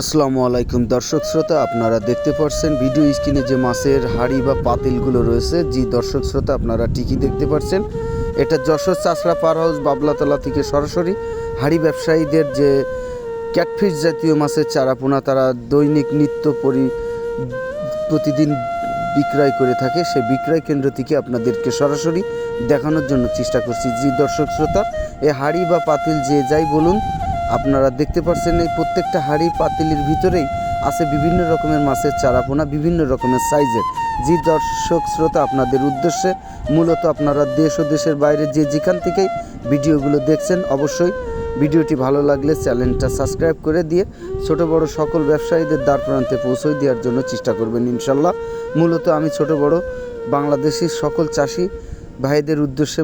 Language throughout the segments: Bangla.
আসসালামু আলাইকুম দর্শক শ্রোতা, আপনারা দেখতে পাচ্ছেন ভিডিও স্ক্রিনে যে মাছের হাঁড়ি বা পাতিলগুলো রয়েছে। জি দর্শক শ্রোতা, আপনারা ঠিকই দেখতে পাচ্ছেন, এটা যশোর চাষড়া পার হাউস বাবলাতলা থেকে সরাসরি হাঁড়ি ব্যবসায়ীদের যে ক্যাটফিশ জাতীয় মাছের চারাপোনা তারা দৈনিক প্রতিদিন বিক্রয় করে থাকে, সেই বিক্রয় কেন্দ্র থেকে আপনাদেরকে সরাসরি দেখানোর জন্য চেষ্টা করছি। জি দর্শক শ্রোতা, এই হাঁড়ি বা পাতিল যে যাই বলুন, আপনারা দেখতে পাচ্ছেন এই প্রত্যেকটা হাঁড়ি পাতিলের ভিতরেই আছে বিভিন্ন রকমের মাছের চারাপোনা, বিভিন্ন রকমের সাইজের। জি দর্শক শ্রোতা, আপনাদের উদ্দেশ্যে মূলত আপনারা দেশ ও দেশের বাইরে যে যেখান থেকেই ভিডিওগুলো দেখছেন, অবশ্যই ভিডিওটি ভালো লাগলে চ্যানেলটা সাবস্ক্রাইব করে দিয়ে ছোট বড় সকল ব্যবসায়ীদের দ্বার প্রান্তে পৌঁছে দেওয়ার জন্য চেষ্টা করবেন ইনশাল্লাহ। মূলত আমি ছোট বড় বাংলাদেশের সকল চাষি ভাইদের উদ্দেশ্যে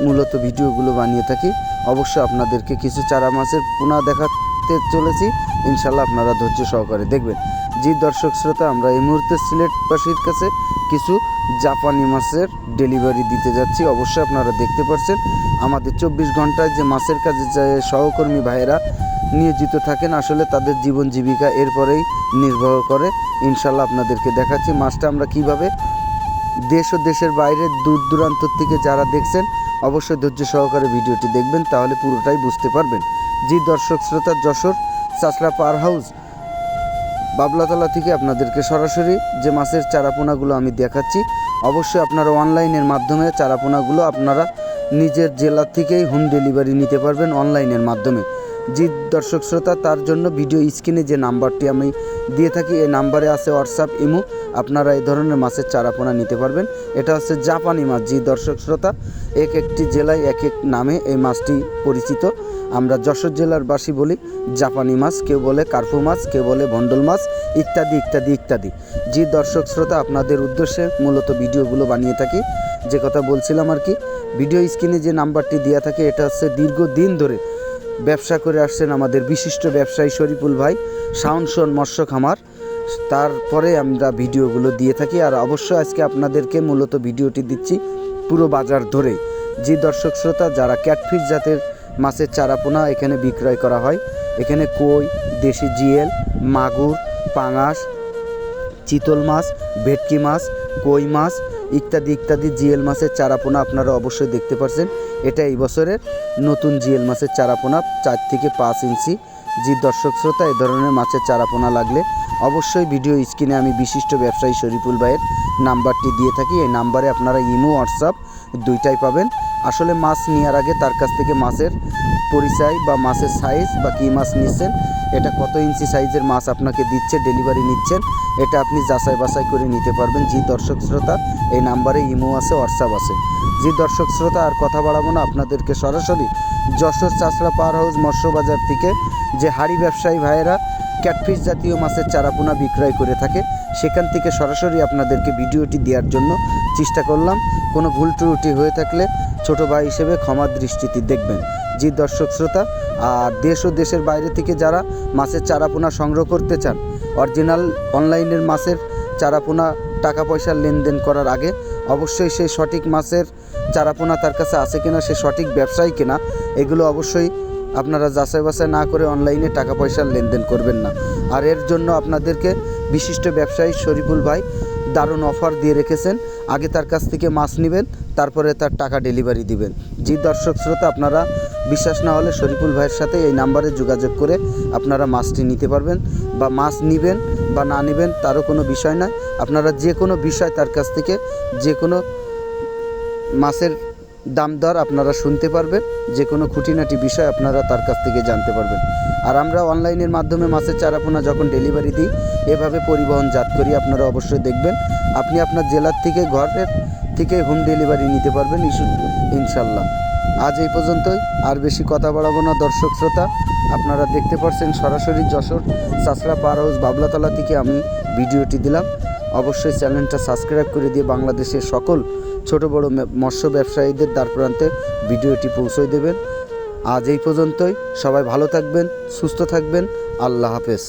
মূলত ভিডিওগুলো বানিয়ে থাকি। অবশ্যই আপনাদেরকে কিছু চারা মাছের পোনা দেখাতে চলেছি, ইনশাল্লাহ আপনারা ধৈর্য সহকারে দেখবেন। জি দর্শক শ্রোতা, আমরা এই মুহূর্তে সিলেটবাসীর কাছে কিছু জাপানি মাছের ডেলিভারি দিতে যাচ্ছি। অবশ্যই আপনারা দেখতে পাচ্ছেন আমাদের 24 ঘন্টায় যে মাছের কাজে যে সহকর্মী ভাইয়েরা নিয়োজিত থাকেন, আসলে তাদের জীবন জীবিকা এরপরেই নির্ভর করে। ইনশাল্লাহ আপনাদেরকে দেখাচ্ছি মাছটা আমরা কিভাবে দেশ ও দেশের বাইরে দূর দূরান্ত থেকে যারা দেখছেন, অবশ্যই ধৈর্য সহকারে ভিডিওটি দেখবেন, তাহলে পুরোটাই বুঝতে পারবেন। জি দর্শক শ্রোতা, যশোর চাষড়া পার হাউস বাবলাতলা থেকে আপনাদেরকে সরাসরি যে মাছের চারাপোনাগুলো আমি দেখাচ্ছি, অবশ্যই আপনারা অনলাইনের মাধ্যমে চারাপোনাগুলো আপনারা নিজের জেলা থেকেই হোম ডেলিভারি নিতে পারবেন অনলাইনের মাধ্যমে। জি দর্শক শ্রোতা, তার জন্য ভিডিও স্ক্রিনে যে নাম্বারটি আমি দিয়ে থাকি, এই নাম্বারে আছে হোয়াটসঅ্যাপ, ইমো, আপনারা এই ধরনের মাছের চারাপোনা নিতে পারবেন। এটা হচ্ছে জাপানি মাছ। জি দর্শক শ্রোতা, এক একটি জেলায় এক এক নামে এই মাছটি পরিচিত। আমরা যশোর জেলার বাসী বলি জাপানি মাছ, কেউ বলে কার্পু মাছ, কেউ বলে ভন্ডল মাছ, ইত্যাদি ইত্যাদি ইত্যাদি। জি দর্শক শ্রোতা, আপনাদের উদ্দেশ্যে মূলত ভিডিওগুলো বানিয়ে থাকি। যে কথা বলছিলাম আর কি, ভিডিও স্ক্রিনে যে নাম্বারটি দেওয়া থাকে, এটা হচ্ছে দীর্ঘদিন ধরে ব্যবসা করে আসছেন আমাদের বিশিষ্ট ব্যবসায়ী শরীফুল ভাই, শাওনসন মৎস্য খামার। তারপরে আমরা ভিডিওগুলো দিয়ে থাকি। আর অবশ্যই আজকে আপনাদেরকে মূলত ভিডিওটি দিচ্ছি পুরো বাজার ধরে। যে দর্শক শ্রোতা, যারা ক্যাটফিশ জাতের মাছের চারাপোনা এখানে বিক্রয় করা হয়, এখানে কই, দেশি জিয়েল, মাগুর, পাঙাশ, চিতল মাছ, ভেটকি মাছ, কই মাছ ইত্যাদি ইত্যাদি জিয়েল মাছের চারাপোনা আপনারা অবশ্যই দেখতে পাচ্ছেন। এটা এই বছরের নতুন জিয়েল মাছের চারাপোনা, 4 থেকে 5 ইঞ্চি। জি দর্শক শ্রোতা, এই ধরনের মাছের চারাপোনা লাগলে অবশ্যই ভিডিও স্ক্রিনে আমি বিশিষ্ট ব্যবসায়ী শরীফুল ভাইয়ের নাম্বারটি দিয়ে থাকি। এই নাম্বারে আপনারা ইমো, হোয়াটসঅ্যাপ দুইটাই পাবেন। আসলে মাছ নেওয়ার আগে তার কাছ থেকে মাছের পরিচয় বা মাছের সাইজ বা কী মাছ নিচ্ছেন, এটা কত ইঞ্চি সাইজের মাছ আপনাকে দিচ্ছে, ডেলিভারি নিচ্ছেন, এটা আপনি যাচাই বাছাই করে নিতে পারবেন। জি দর্শক শ্রোতা, এই নাম্বারে ইমো আছে, হোয়াটসঅ্যাপ আছে। জি দর্শক শ্রোতা, আর কথা বাড়াবো না, আপনাদেরকে সরাসরি যশোর চাষড়া পার হাউস মৎস্য বাজার থেকে যে হাঁড়ি ব্যবসায়ী ভাইয়েরা ক্যাটফিশ জাতীয় মাছের চারাপোনা বিক্রয় করে থাকে, সেখান থেকে সরাসরি আপনাদেরকে ভিডিওটি দেওয়ার জন্য চেষ্টা করলাম। কোনো ভুল ত্রুটি হয়ে থাকলে ছোট ভাই হিসেবে ক্ষমার দৃষ্টিতে দেখবেন। জি দর্শক শ্রোতা, আর দেশ ও দেশের বাইরে থেকে যারা মাছের চারাপোনা সংগ্রহ করতে চান, অরিজিনাল অনলাইনের মাছের চারাপোনা টাকা পয়সার লেনদেন করার আগে অবশ্যই সেই সঠিক মাছের চারাপোনা তার কাছে আছে কিনা, সে সঠিক ব্যবসায়ী কিনা, এগুলো অবশ্যই আপনারা যাচাই বাছাই না করে অনলাইনে টাকা পয়সার লেনদেন করবেন না। আর এর জন্য আপনাদেরকে বিশিষ্ট ব্যবসায়ী শরীফুল ভাই দারুণ অফার দিয়ে রেখেছেন। আগে তার কাছ থেকে মাছ নেবেন, তারপরে তার টাকা ডেলিভারি দিবেন। জি দর্শক শ্রোতা, আপনারা বিশ্বাস না হলে শরীফুল ভাইয়ের সাথে এই নাম্বারে যোগাযোগ করে আপনারা মাছটি নিতে পারবেন, বা মাছ নেবেন বা না নেবেন তারও কোনো বিষয় নয়। আপনারা যে কোনো বিষয় তার কাছ থেকে, যে কোনো মাছের দাম দর আপনারা শুনতে পারবেন, যে কোনো খুঁটিনাটি বিষয় আপনারা তার কাছ থেকে জানতে পারবেন। আর আমরা অনলাইনের মাধ্যমে মাছের চারাপোনা যখন ডেলিভারি দিই, এভাবে পরিবহনজাত করি, আপনারা অবশ্যই দেখবেন। আপনি আপনার জেলার থেকে, ঘরের থেকে হোম ডেলিভারি নিতে পারবেন ইনশাল্লাহ। আজ এই পর্যন্তই, আর বেশি কথা বাড়াবো না দর্শক শ্রোতা। আপনারা দেখতে পাচ্ছেন সরাসরি যশোর চাষড়া পার হাউস বাবলাতলা থেকে আমি ভিডিওটি দিলাম। অবশ্যই চ্যানেলটা সাবস্ক্রাইব করে দিয়ে বাংলাদেশের সকল ছোট বড় মৎস্য ব্যবসায়ীদের দ্বার প্রান্তে ভিডিওটি পৌঁছে দেবেন। আজ এই পর্যন্তই, সবাই ভালো থাকবেন, সুস্থ থাকবেন, আল্লাহ হাফেজ।